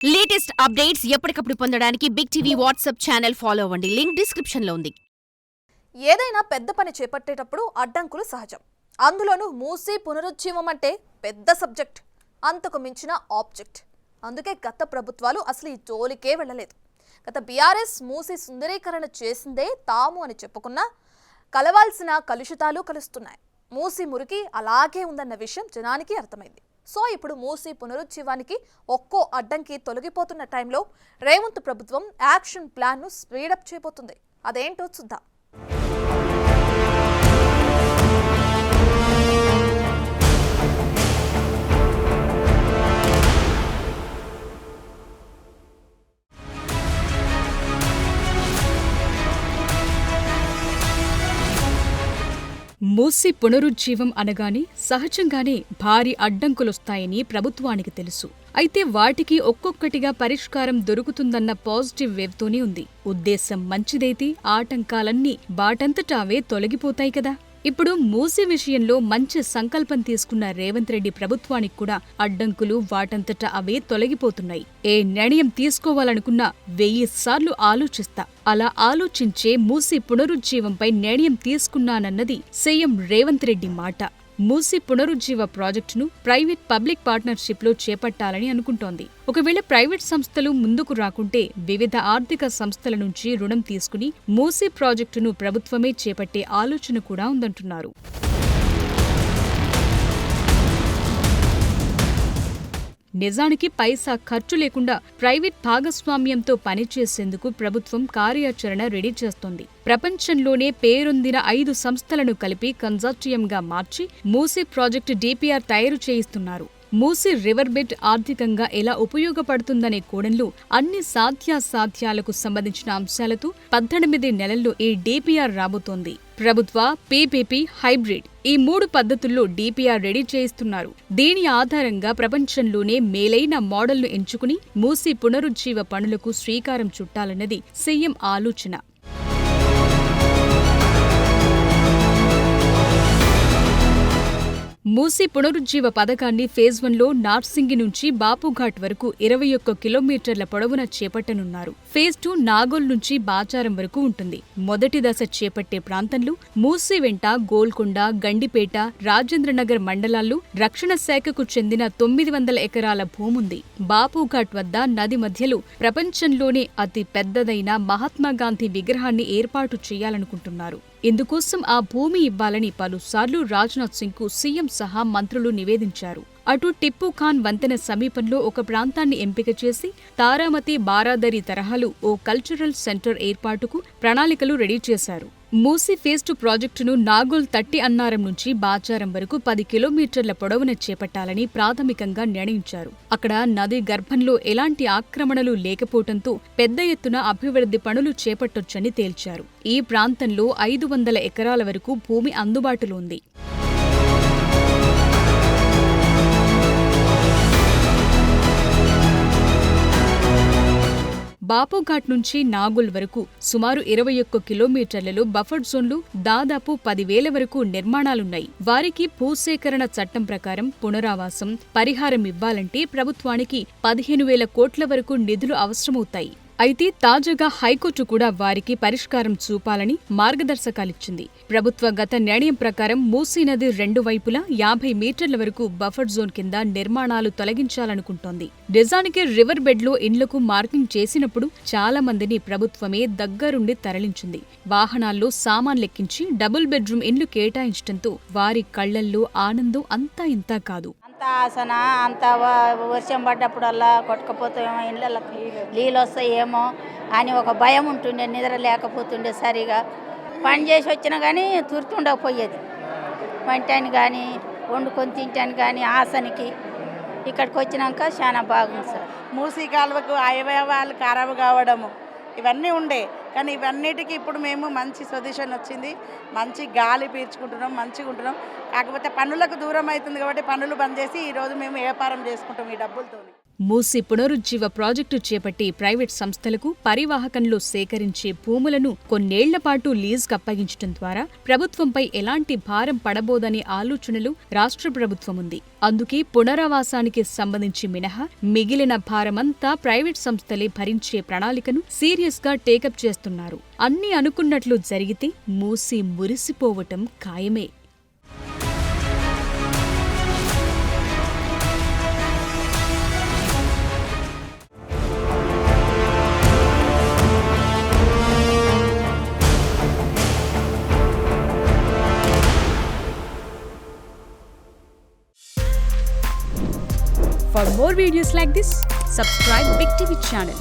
Latest updates ఎప్పటికప్పుడు పొందడానికి Big TV WhatsApp channel follow అవ్వండి. లింక్ డిస్క్రిప్షన్ లో ఉంది. ఏదైనా పెద్ద పని చేపట్టేటప్పుడు అడ్డంకులు సహజం. అందులోనూ మూసీ పునరుజ్జీవం అంటే పెద్ద సబ్జెక్ట్, అంతకు మించిన ఆబ్జెక్ట్. అందుకే గత ప్రభుత్వాలు అసలు ఈ జోలికే వెళ్ళలేదు. గత బీఆర్ఎస్ మూసీ సుందరీకరణ చేసిందే తాము అని చెప్పుకున్నా కలవాల్సిన కలుషితాలు కలుస్తున్నాయి. మూసీ మురికి అలాగే ఉందన్న విషయం జనానికి అర్థమైంది. సో ఇప్పుడు మూసీ పునరుజ్జీవానికి ఒక్కో అడ్డంకి తొలగిపోతున్న టైంలో రేవంత్ ప్రభుత్వం యాక్షన్ ప్లాన్ను స్పీడప్ చేయబోతుంది. అదేంటో చూద్దాం. మూసీ పునరుజ్జీవం అనగానే సహజంగానే భారీ అడ్డంకులొస్తాయని ప్రభుత్వానికి తెలుసు. అయితే వాటికి ఒక్కొక్కటిగా పరిష్కారం దొరుకుతుందన్న పాజిటివ్ వేవ్తోనే ఉంది. ఉద్దేశం మంచిదైతే ఆటంకాలన్నీ వాటంతట అవే తొలగిపోతాయి కదా. ఇప్పుడు మూసీ విషయంలో మంచి సంకల్పం తీసుకున్న రేవంత్ రెడ్డి ప్రభుత్వానికి కూడా అడ్డంకులు వాటంతట అవే తొలగిపోతున్నాయి. ఏ నిర్ణయం తీసుకోవాలనుకున్నా 1000 సార్లు ఆలోచిస్తా. అలా ఆలోచించే మూసీ పునరుజ్జీవంపై నిర్ణయం తీసుకున్నానన్నది సీఎం రేవంత్ రెడ్డి మాట. మూసీ పునరుజ్జీవ ప్రాజెక్టును ప్రైవేట్ పబ్లిక్ పార్ట్నర్షిప్లో చేపట్టాలని అనుకుంటోంది. ఒకవేళ ప్రైవేట్ సంస్థలు ముందుకు రాకుంటే వివిధ ఆర్థిక సంస్థల నుంచి రుణం తీసుకుని మూసీ ప్రాజెక్టును ప్రభుత్వమే చేపట్టే ఆలోచన కూడా ఉందంటున్నారు. నిజానికి పైసా ఖర్చు లేకుండా ప్రైవేట్ భాగస్వామ్యంతో పనిచేసేందుకు ప్రభుత్వం కార్యాచరణ రెడీ చేస్తోంది. ప్రపంచంలోనే పేరొందిన 5 సంస్థలను కలిపి కన్సార్టియంగా మార్చి మూసీ ప్రాజెక్టు డీపీఆర్ తయారు చేయిస్తున్నారు. మూసీ రివర్ బెడ్ ఆర్థికంగా ఎలా ఉపయోగపడుతుందనే కోణంలో అన్ని సాధ్యాసాధ్యాలకు సంబంధించిన అంశాలతో 18 నెలల్లో ఈ డీపీఆర్ రాబోతోంది. ప్రభుత్వ, పీపీపీ, హైబ్రిడ్ ఈ 3 పద్ధతుల్లో డీపీఆర్ రెడీ చేయిస్తున్నారు. దీని ఆధారంగా ప్రపంచంలోనే మేలైన మోడల్ను ఎంచుకుని మూసీ పునరుజ్జీవ పనులకు శ్రీకారం చుట్టాలన్నది సీఎం ఆలోచన. మూసీ పునరుజ్జీవ పథకాన్ని ఫేజ్ 1లో నార్సింగి నుంచి బాపుఘాట్ వరకు 21 కిలోమీటర్ల పొడవున చేపట్టనున్నారు. ఫేజ్ 2 నాగోల్ నుంచి బాచారం వరకు ఉంటుంది. మొదటి దశ చేపట్టే ప్రాంతంలో మూసీ వెంట గోల్కొండ, గండిపేట, రాజేంద్రనగర్ మండలాల్లో రక్షణ శాఖకు చెందిన 900 ఎకరాల భూముంది. బాపుఘాట్ వద్ద నది మధ్యలో ప్రపంచంలోనే అతి పెద్దదైన మహాత్మాగాంధీ విగ్రహాన్ని ఏర్పాటు చేయాలనుకుంటున్నారు. ఇందుకోసం ఆ భూమి ఇవ్వాలని పలుసార్లు రాజ్నాథ్ సింగ్కు సీఎం సహా మంత్రులు నివేదించారు. అటు టిప్పుఖాన్ వంతెన సమీపంలో ఒక ప్రాంతాన్ని ఎంపిక చేసి తారామతి, బారాదరి తరహాలు ఓ కల్చరల్ సెంటర్ ఏర్పాటుకు ప్రణాళికలు రెడీ చేశారు. మూసీ ఫేజ్ 2 ప్రాజెక్టును నాగోల్ తట్టి అన్నారం నుంచి బాచారం వరకు 10 కిలోమీటర్ల పొడవున చేపట్టాలని ప్రాథమికంగా నిర్ణయించారు. అక్కడ నది గర్భంలో ఎలాంటి ఆక్రమణలు లేకపోవడంతో పెద్ద ఎత్తున అభివృద్ధి పనులు చేపట్టొచ్చని తేల్చారు. ఈ ప్రాంతంలో 500 ఎకరాల వరకు భూమి అందుబాటులో ఉంది. బాపుఘాట్ నుంచి నాగోల్ వరకు సుమారు 21 కిలోమీటర్లలో బఫర్ జోన్లు దాదాపు 10,000 వరకు నిర్మాణాలున్నాయి. వారికి భూసేకరణ చట్టం ప్రకారం పునరావాసం, పరిహారం ఇవ్వాలంటే ప్రభుత్వానికి 15,000 కోట్ల వరకు నిధులు అవసరమవుతాయి. అయితే తాజాగా హైకోర్టు కూడా వారికి పరిష్కారం చూపాలని మార్గదర్శకాలిచ్చింది. ప్రభుత్వ గత నిర్ణయం ప్రకారం మూసీ నది 2 వైపులా 50 మీటర్ల వరకు బఫర్ జోన్ కింద నిర్మాణాలు తొలగించాలనుకుంటోంది. నిజానికి రివర్ బెడ్లో ఇండ్లకు మార్కింగ్ చేసినప్పుడు చాలా మందిని ప్రభుత్వమే దగ్గరుండి తరలించింది. వాహనాల్లో సామాన్లెక్కించి డబుల్ బెడ్రూమ్ ఇండ్లు కేటాయించడంతో వారి కళ్లల్లో ఆనందం అంతా ఇంతా కాదు. ఆసన అంత వర్షం పడ్డప్పుడల్లా కొట్టుకపోతామో ఇళ్ళకి నీళ్ళు వస్తాయేమో అని ఒక భయం ఉంటుండే, నిద్ర లేకపోతుండే. సరిగా పని చేసి వచ్చినా కానీ తుర్తుండకపోయేది. వంటాన్ని కానీ వండుకొని తింటాను కానీ ఆసనికి ఇక్కడికి వచ్చినాక చాలా బాగుంది సార్. మూసీ కాలువకు అవయవాలు ఖరాబు కావడము ఇవన్నీ ఉండే, కానీ ఇవన్నిటికీ ఇప్పుడు మేము మంచి సొల్యూషన్ వచ్చింది. మంచి గాలి పీల్చుకుంటున్నాం, మంచిగా ఉంటున్నాం. కాకపోతే పనులకు దూరం అవుతుంది కాబట్టి పనులు బంద్ చేసి ఈరోజు మేము వ్యాపారం చేసుకుంటాం ఈ డబ్బులతో. మూసి పునరుజ్జీవ ప్రాజెక్టు చేపట్టి ప్రైవేట్ సంస్థలకు పరివాహకంలో సేకరించే భూములను కొన్నేళ్ల పాటు లీజుకు అప్పగించడం ద్వారా ప్రభుత్వంపై ఎలాంటి భారం పడబోదనే ఆలోచనలు రాష్ట్ర ప్రభుత్వం ఉంది. అందుకే పునరావాసానికి సంబంధించి మినహా మిగిలిన భారమంతా ప్రైవేట్ సంస్థలే భరించే ప్రణాళికను సీరియస్ గా టేకప్ చేస్తున్నారు. అన్ని అనుకున్నట్లు జరిగితే మూసి మురిసిపోవటం ఖాయమే. For more videos like this, subscribe Big TV channel.